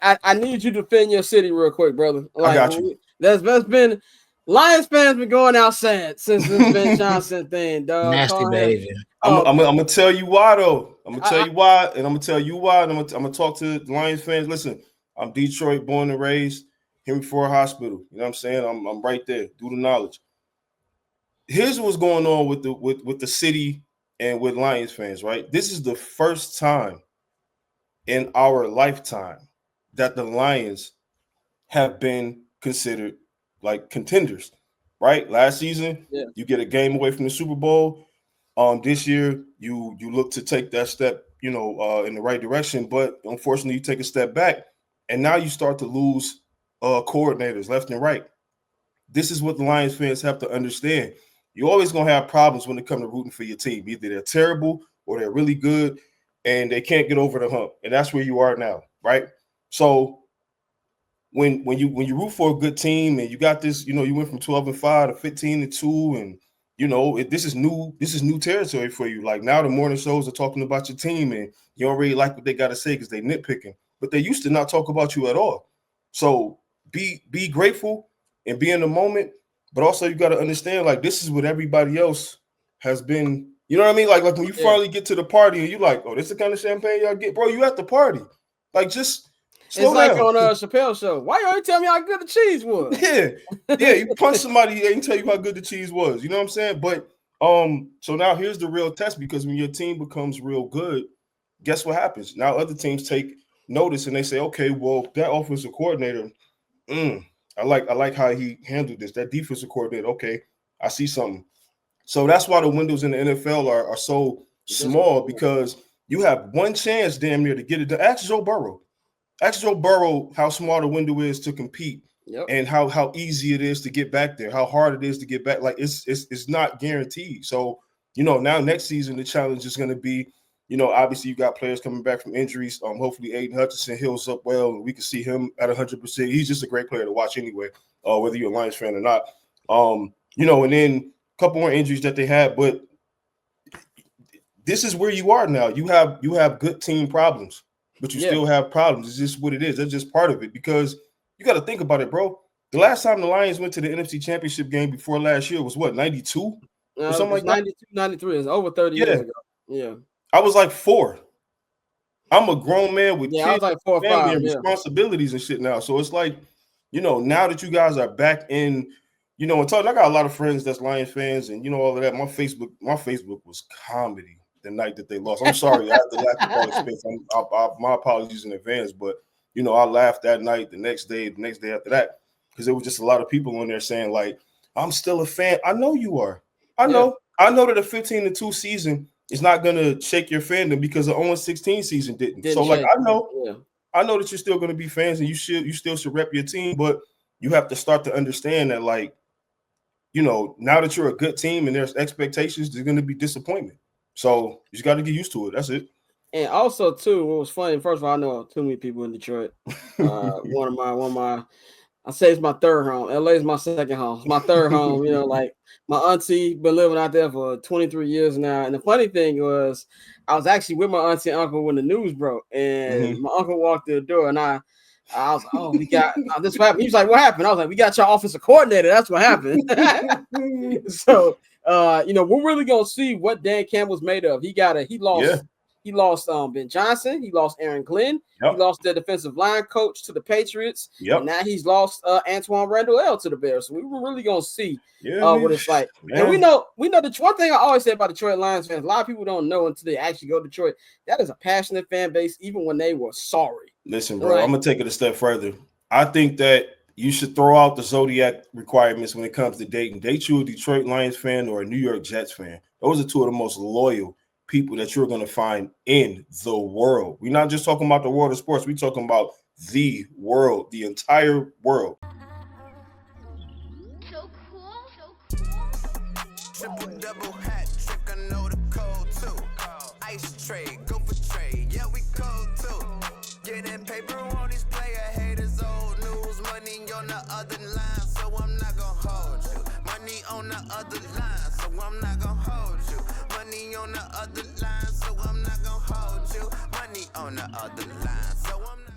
I need you to defend your city real quick, brother. I Like got you. that's been Lions fans been going out sad since this Ben Johnson thing, dog. Nasty Call him. behavior. I'm But gonna tell you why though. I'm gonna tell I, you why, and I'm gonna tell you why, and I'm gonna talk to the Lions fans. Listen, I'm Detroit born and raised, Henry Ford Hospital. You know what I'm saying? I'm right there. Do the knowledge. Here's what's going on with the city and with Lions fans, right? This is the first time in our lifetime that the Lions have been considered like contenders, right? Last season, yeah, you get a game away from the Super Bowl. This year, you look to take that step, in the right direction, but unfortunately, you take a step back, and now you start to lose coordinators left and right. This is what the Lions fans have to understand. You're always going to have problems when it comes to rooting for your team. Either they're terrible or they're really good, and they can't get over the hump. And that's where you are now, right? So when you root for a good team and you got this, you went from 12-5 to 15-2, and this is new territory for you. Like now the morning shows are talking about your team and you don't really like what they got to say because they nitpicking, but they used to not talk about you at all. So be grateful and be in the moment, but also you got to understand, like, this is what everybody else has been, you know what I mean? Like when you finally get to the party and you like, oh, this is the kind of champagne y'all get, bro, you at the party. Like, just slow it's like down. on Chappelle show. Why you always tell me how good the cheese was? Yeah, you punch somebody, they can tell you how good the cheese was. You know what I'm saying? But so now here's the real test, because when your team becomes real good, guess what happens? Now other teams take notice and they say, okay, well, that offensive coordinator, I like how he handled this. That defensive coordinator, okay, I see something. So that's why the windows in the NFL are so small, because you have one chance damn near to get it. Ask Joe Burrow. Ask Joe Burrow how small the window is to compete, and how easy it is to get back there, how hard it is to get back. Like it's not guaranteed. So, now next season the challenge is going to be, obviously you got players coming back from injuries. Hopefully Aiden Hutchinson heals up well and we can see him at 100%. He's just a great player to watch anyway, whether you're a Lions fan or not. And then a couple more injuries that they had, but this is where you are now. You have good team problems, but you still have problems. It's just what it is. That's just part of it, because you got to think about it, bro. The last time the Lions went to the NFC Championship game before last year was what, 92? Or something like 92, 93. It's over 30 years ago. Yeah. I was like 4. I'm a grown man with kids, I was like 4 or family, 5, and responsibilities and shit now. So it's like, now that you guys are back in, and talking, I got a lot of friends that's Lions fans, and all of that. My Facebook was comedy the night that they lost. I'm sorry, I had to laugh at all expense. My apologies in advance, but I laughed that night, the next day after that, because there was just a lot of people on there saying, like, I'm still a fan. I know you are. I know that a 15-2 season is not gonna shake your fandom, because the 0-16 season didn't. So like, I know that you're still gonna be fans, and you still should rep your team, but you have to start to understand that, like, now that you're a good team and there's expectations, there's gonna be disappointment. So you just got to get used to it. That's it. And also, too, what was funny, first of all, I know too many people in Detroit. One of my, I say it's my third home. LA is my second home. It's my third home. Like my auntie been living out there for 23 years now. And the funny thing was, I was actually with my auntie and uncle when the news broke, and my uncle walked through the door, and I was like, oh, we got this. What happened? He was like, what happened? I was like, we got your offensive coordinator. That's what happened. So, we're really gonna see what Dan Campbell's made of. He lost Ben Johnson, he lost Aaron Glenn, he lost their defensive line coach to the Patriots, and now he's lost Antoine Randall L to the Bears. So we were really gonna see what it's like. And we know the one thing I always say about Detroit Lions fans, a lot of people don't know until they actually go to Detroit. That is a passionate fan base, even when they were sorry. Listen, bro, I'm gonna take it a step further. I think that you should throw out the Zodiac requirements when it comes to dating. Date you a Detroit Lions fan or a New York Jets fan. Those are two of the most loyal people that you're going to find in the world. We're not just talking about the world of sports. We're talking about the world, the entire world. So cool. Triple double hat trick, I know the code too. Ice trade, go for trade, yeah, we cold too. Getting paper on these player haters, old news, money on the other line, so I'm not gonna hold you. Money on the other line, so I'm not gonna hold you. Money on the other line, so I'm not gonna hold you. Money on the other line, so I'm not